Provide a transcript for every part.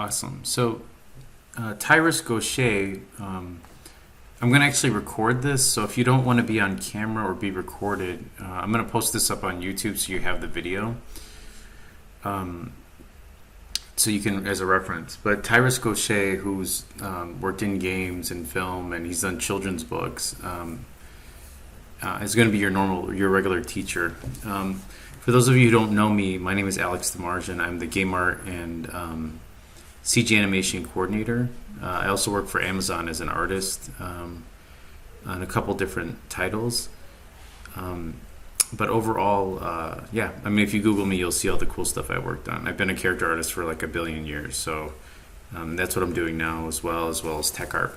Awesome. So, Tyrus Gaucher, I'm going to actually record this. So if you don't want to be on camera or be recorded, I'm going to post this up on YouTube so you have the video. So you can, as a reference. But Tyrus Gaucher, who's worked in games and film, and he's done children's books, is going to be your regular teacher. For those of you who don't know me, my name is Alex DeMargin. I'm the game art and CG animation coordinator. I also work for Amazon as an artist on a couple different titles. But overall, yeah, I mean, if you Google me, you'll see all the cool stuff I worked on. I've been a character artist for like a billion years, so that's what I'm doing now as well as tech art.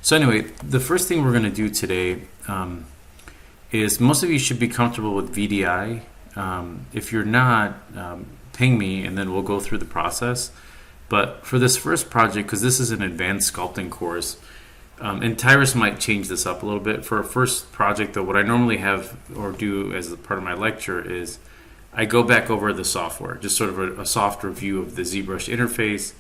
So anyway, the first thing we're going to do today is most of you should be comfortable with VDI. If you're not, ping me and then we'll go through the process. But for this first project, because this is an advanced sculpting course, and Tyrus might change this up a little bit. For a first project, though, what I normally have or do as a part of my lecture is I go back over the software, just sort of a soft review of the Zbrush interface,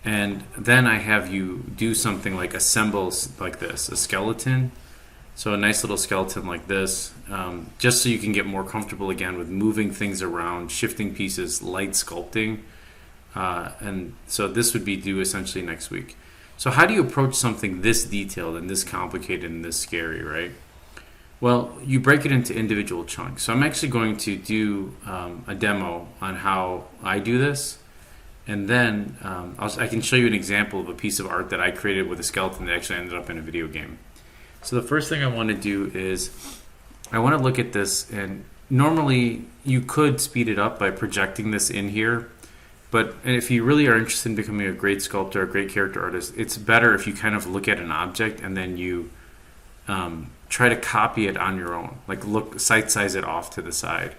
and then I have you do something like assemble like this, a skeleton. So a nice little skeleton like this, just so you can get more comfortable again with moving things around, shifting pieces, light sculpting. And so this would be due essentially next week. So how do you approach something this detailed and this complicated and this scary, right? Well, you break it into individual chunks. So I'm actually going to do a demo on how I do this. And then I can show you an example of a piece of art that I created with a skeleton that actually ended up in a video game. So the first thing I want to do is I want to look at this, and normally you could speed it up by projecting this in here. But if you really are interested in becoming a great sculptor, a great character artist, it's better if you kind of look at an object and then you try to copy it on your own, like sight size it off to the side.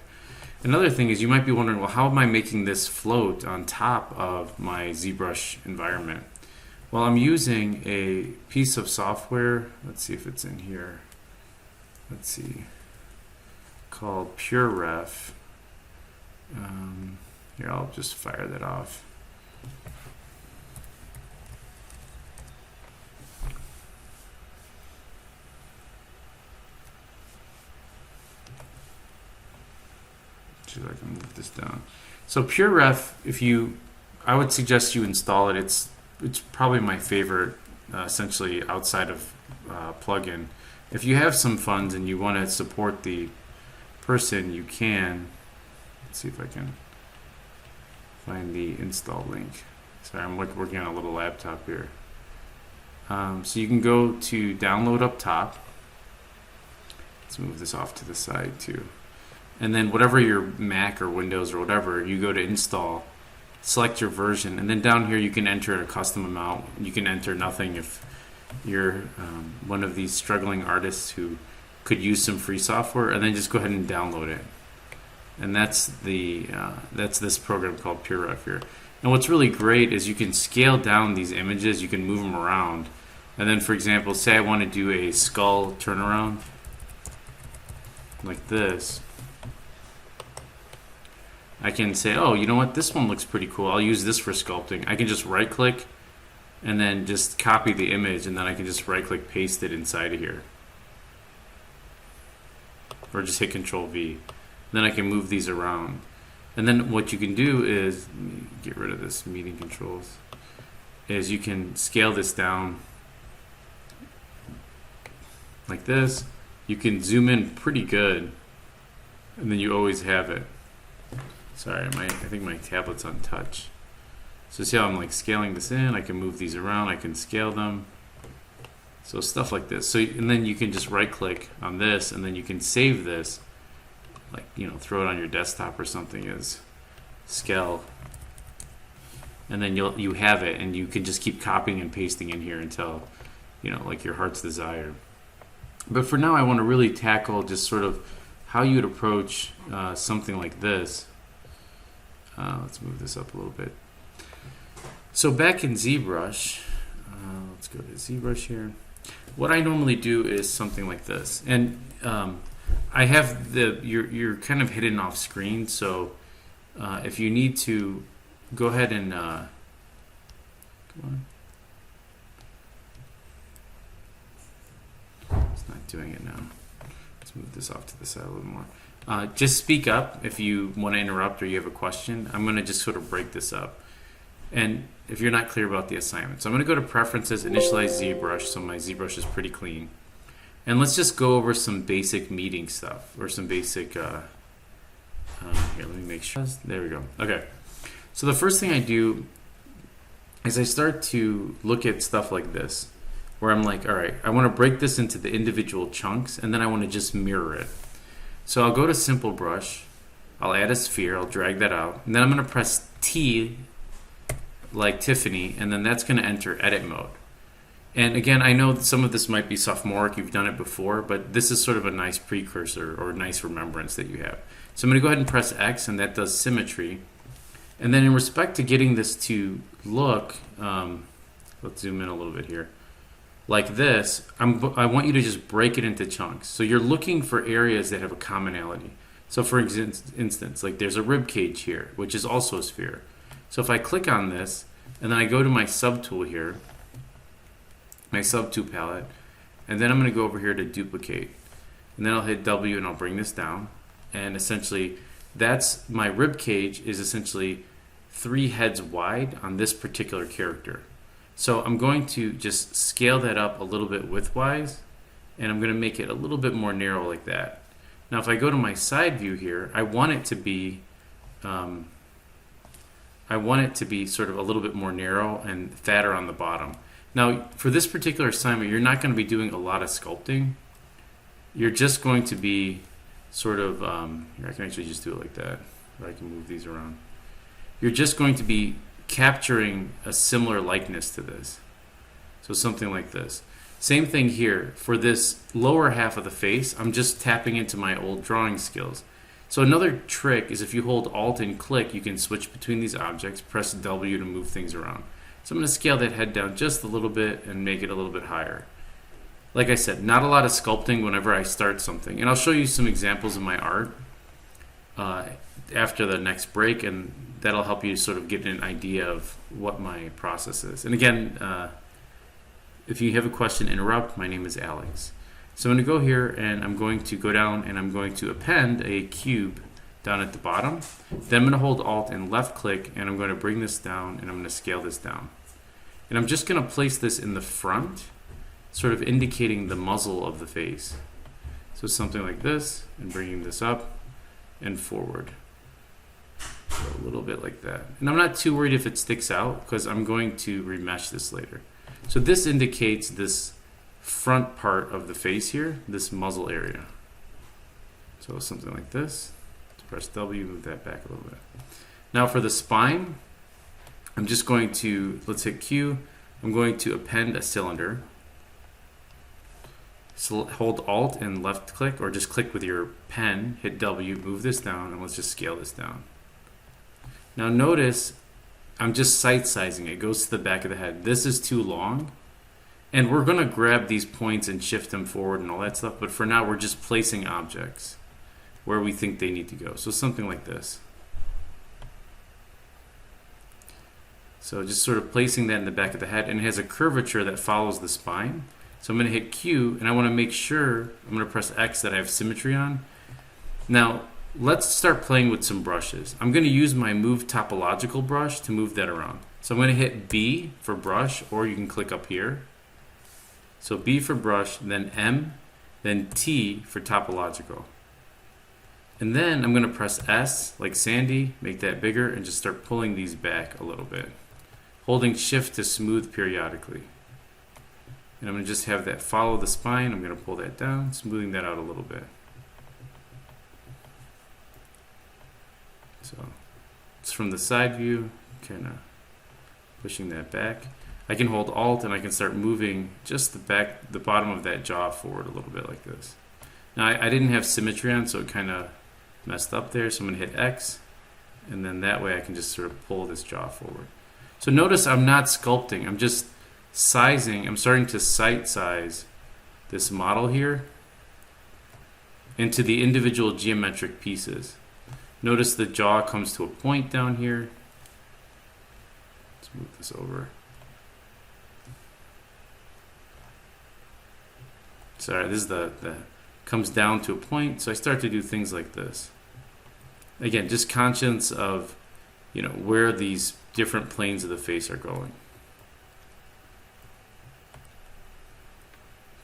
Another thing is you might be wondering, well, how am I making this float on top of my ZBrush environment? Well, I'm using a piece of software. Let's see if it's in here. Let's see. Called PureRef. Here, I'll just fire that off. See if I can move this down. So PureRef, I would suggest you install it. It's probably my favorite, essentially outside of plugin. If you have some funds and you want to support the person, you can. Let's see if I can find the install link. Sorry, I'm working on a little laptop here. So you can go to download up top. Let's move this off to the side too. And then whatever your Mac or Windows or whatever, you go to install, select your version, and then down here you can enter a custom amount. You can enter nothing if you're one of these struggling artists who could use some free software, and then just go ahead and download it. And that's this program called PureRef here. And what's really great is you can scale down these images, you can move them around. And then, for example, say I want to do a skull turnaround like this. I can say, oh, you know what, this one looks pretty cool. I'll use this for sculpting. I can just right click and then just copy the image, and then I can just right click paste it inside of here. Or just hit Control V. Then I can move these around. And then what you can do is, let me get rid of this meeting controls, is you can scale this down like this. You can zoom in pretty good, and then you always have it. Sorry, I think my tablet's on touch. So see how I'm like scaling this in? I can move these around, I can scale them. So stuff like this. So, and then you can just right click on this, and then you can save this, like, throw it on your desktop or something as scale, and then you have it, and you can just keep copying and pasting in here until like your heart's desire. But for now, I want to really tackle just sort of how you would approach something like this. Let's move this up a little bit. So back in ZBrush, let's go to ZBrush here. What I normally do is something like this, and I have you're kind of hidden off screen, so if you need to, go ahead and Come on. It's not doing it now. Let's move this off to the side a little more. Just speak up if you want to interrupt or you have a question. I'm going to just sort of break this up. And if you're not clear about the assignment. So I'm going to go to Preferences, Initialize ZBrush, so my ZBrush is pretty clean. And let's just go over some basic meeting stuff, or some basic, here, let me make sure. There we go. Okay. So the first thing I do is I start to look at stuff like this, where I'm like, all right, I want to break this into the individual chunks, and then I want to just mirror it. So I'll go to Simple Brush, I'll add a sphere, I'll drag that out, and then I'm going to press T like Tiffany, and then that's going to enter edit mode. And again, I know that some of this might be sophomoric, you've done it before, but this is sort of a nice precursor or a nice remembrance that you have. So I'm going to go ahead and press X, and that does symmetry. And then in respect to getting this to look, let's zoom in a little bit here, like this, I want you to just break it into chunks. So you're looking for areas that have a commonality. So for instance, like there's a rib cage here, which is also a sphere. So if I click on this, and then I go to my subtool here, my subtool palette, and then I'm going to go over here to duplicate. And then I'll hit W and I'll bring this down. And essentially, that's my rib cage is essentially 3 heads wide on this particular character. So I'm going to just scale that up a little bit widthwise, and I'm going to make it a little bit more narrow like that. Now if I go to my side view here, I want it to be sort of a little bit more narrow and fatter on the bottom. Now for this particular assignment, you're not going to be doing a lot of sculpting. You're just going to be sort of, here I can actually just do it like that, or I can move these around. You're just going to be capturing a similar likeness to this. So something like this. Same thing here. For this lower half of the face, I'm just tapping into my old drawing skills. So another trick is if you hold Alt and click, you can switch between these objects, press W to move things around. So I'm going to scale that head down just a little bit and make it a little bit higher. Like I said, not a lot of sculpting whenever I start something. And I'll show you some examples of my art after the next break, and that'll help you sort of get an idea of what my process is. And again, if you have a question, interrupt. My name is Alex. So I'm going to go here and I'm going to go down and I'm going to append a cube down at the bottom. Then I'm going to hold Alt and left click, and I'm going to bring this down and I'm going to scale this down. And I'm just going to place this in the front, sort of indicating the muzzle of the face. So something like this, and bringing this up and forward. So a little bit like that. And I'm not too worried if it sticks out because I'm going to remesh this later. So this indicates this front part of the face here, this muzzle area. So something like this. Press W, move that back a little bit. Now for the spine, I'm just going to, let's hit Q. I'm going to append a cylinder. So hold Alt and left click, or just click with your pen, hit W, move this down, and let's just scale this down. Now notice I'm just sight sizing. It goes to the back of the head. This is too long, and we're going to grab these points and shift them forward and all that stuff, but for now we're just placing objects where we think they need to go. So something like this. So just sort of placing that in the back of the head, and it has a curvature that follows the spine. So I'm going to hit Q, and I want to make sure, I'm going to press X, that I have symmetry on. Now let's start playing with some brushes. I'm going to use my Move Topological brush to move that around. So I'm going to hit B for brush, or you can click up here. So B for brush, then M, then T for topological. And then I'm going to press S, like Sandy, make that bigger, and just start pulling these back a little bit. Holding Shift to smooth periodically. And I'm going to just have that follow the spine. I'm going to pull that down, smoothing that out a little bit. So it's from the side view, kind of pushing that back. I can hold Alt and I can start moving just the bottom of that jaw forward a little bit like this. Now I didn't have symmetry on, so it kind of messed up there. So I'm going to hit X, and then that way I can just sort of pull this jaw forward. So notice I'm not sculpting. I'm just sizing. I'm starting to sight size this model here into the individual geometric pieces. Notice the jaw comes to a point down here. Let's move this over. Sorry, this is the comes down to a point. So I start to do things like this. Again, just conscious of, you know, where these different planes of the face are going.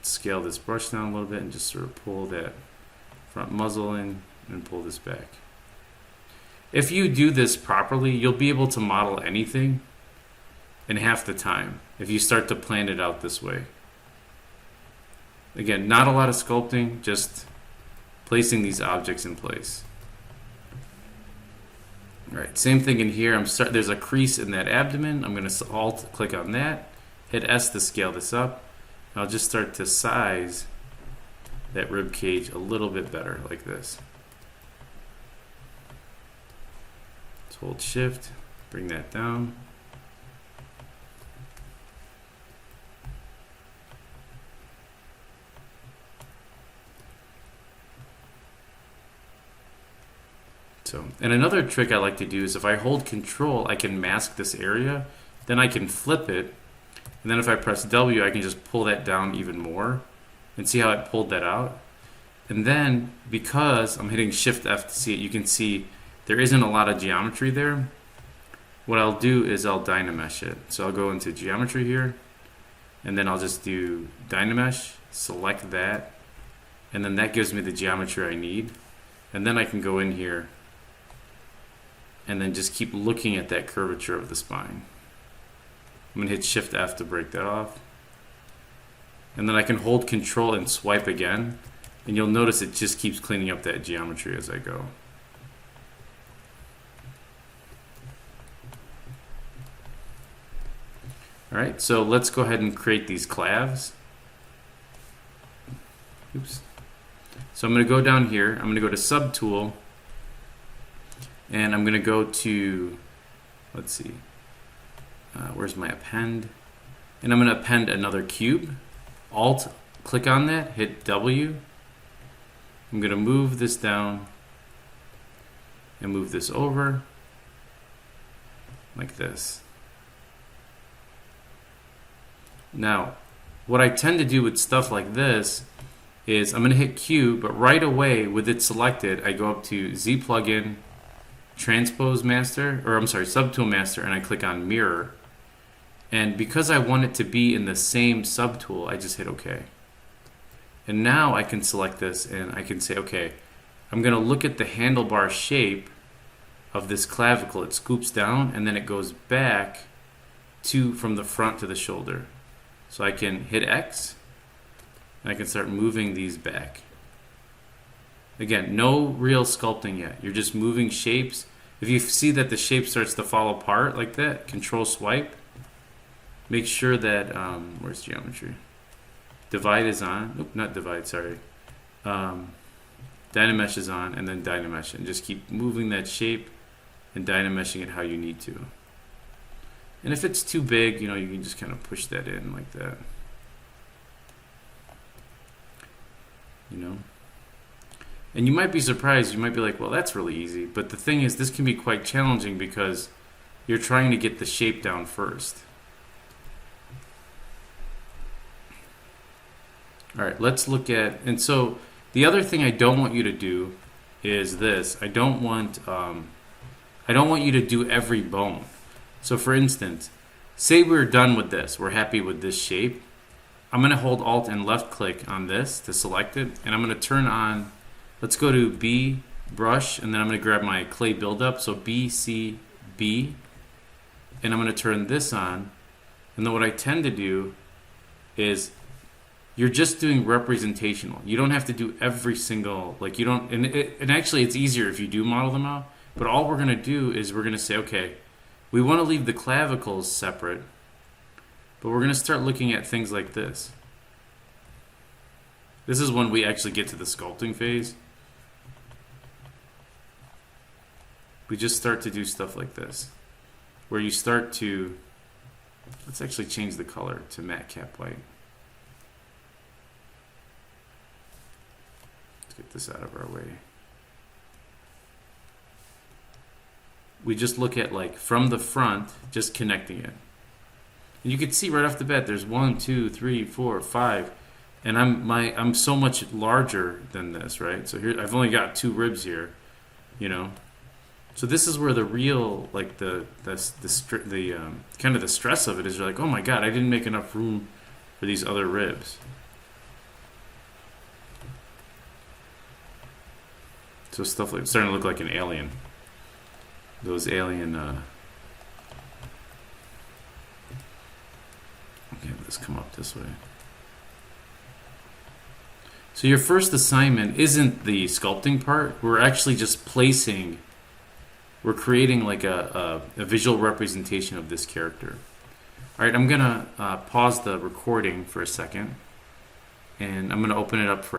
Scale this brush down a little bit and just sort of pull that front muzzle in and pull this back. If you do this properly, you'll be able to model anything in half the time if you start to plan it out this way. Again, not a lot of sculpting, just placing these objects in place. All right, same thing in here. There's a crease in that abdomen. I'm going to Alt click on that, hit S to scale this up. I'll just start to size that rib cage a little bit better, like this. Let's hold Shift, bring that down. So, and another trick I like to do is if I hold Control, I can mask this area, then I can flip it, and then if I press W, I can just pull that down even more, and see how it pulled that out. And then, because I'm hitting Shift F to see it, you can see there isn't a lot of geometry there. What I'll do is I'll Dynamesh it. So I'll go into Geometry here, and then I'll just do Dynamesh, select that, and then that gives me the geometry I need. And then I can go in here and then just keep looking at that curvature of the spine. I'm going to hit Shift F to break that off. And then I can hold Control and swipe again. And you'll notice it just keeps cleaning up that geometry as I go. Alright, so let's go ahead and create these clavs. Oops. So I'm going to go down here. I'm going to go to Subtool. And I'm going to go to, let's see, where's my append? And I'm going to append another cube. Alt, click on that, hit W. I'm going to move this down and move this over like this. Now, what I tend to do with stuff like this is I'm going to hit Q, but right away with it selected, I go up to Z plugin, Transpose Master, or I'm sorry, Subtool Master, and I click on Mirror. And because I want it to be in the same subtool, I just hit OK. And now I can select this and I can say, okay, I'm going to look at the handlebar shape of this clavicle. It scoops down and then it goes back from the front to the shoulder. So I can hit X and I can start moving these back. Again, no real sculpting yet. You're just moving shapes. If you see that the shape starts to fall apart like that, Control swipe. Make sure that, where's geometry? Divide is on. Nope, not divide, sorry. Dynamesh is on, and then Dynamesh. And just keep moving that shape and Dynameshing it how you need to. And if it's too big, you know, you can just kind of push that in like that. You know? And you might be surprised, you might be like, well, that's really easy. But the thing is, this can be quite challenging because you're trying to get the shape down first. All right, let's look at, and so the other thing I don't want you to do is this. I don't want you to do every bone. So for instance, say we're done with this, we're happy with this shape. I'm going to hold Alt and left click on this to select it, and I'm going to turn on, let's go to B, brush, and then I'm going to grab my clay buildup, so B, C, B, and I'm going to turn this on. And then what I tend to do is you're just doing representational. You don't have to do every single, like you don't, and actually it's easier if you do model them out, but all we're going to do is we're going to say, okay, we want to leave the clavicles separate, but we're going to start looking at things like this. This is when we actually get to the sculpting phase. We just start to do stuff like this, where you start to, let's actually change the color to matte cap white. Let's get this out of our way. We just look at, like, from the front, just connecting it. And you can see right off the bat, there's 1, 2, 3, 4, 5. and I'm so much larger than this, right? So here I've only got two ribs here, you know. So this is where the real, like the kind of the stress of it is. You're like, oh my god, I didn't make enough room for these other ribs. So stuff like it's starting to look like an alien. Those alien. Okay, let's come up this way. So your first assignment isn't the sculpting part. We're actually just placing. We're creating like a visual representation of this character. All right, I'm gonna pause the recording for a second, and I'm gonna open it up for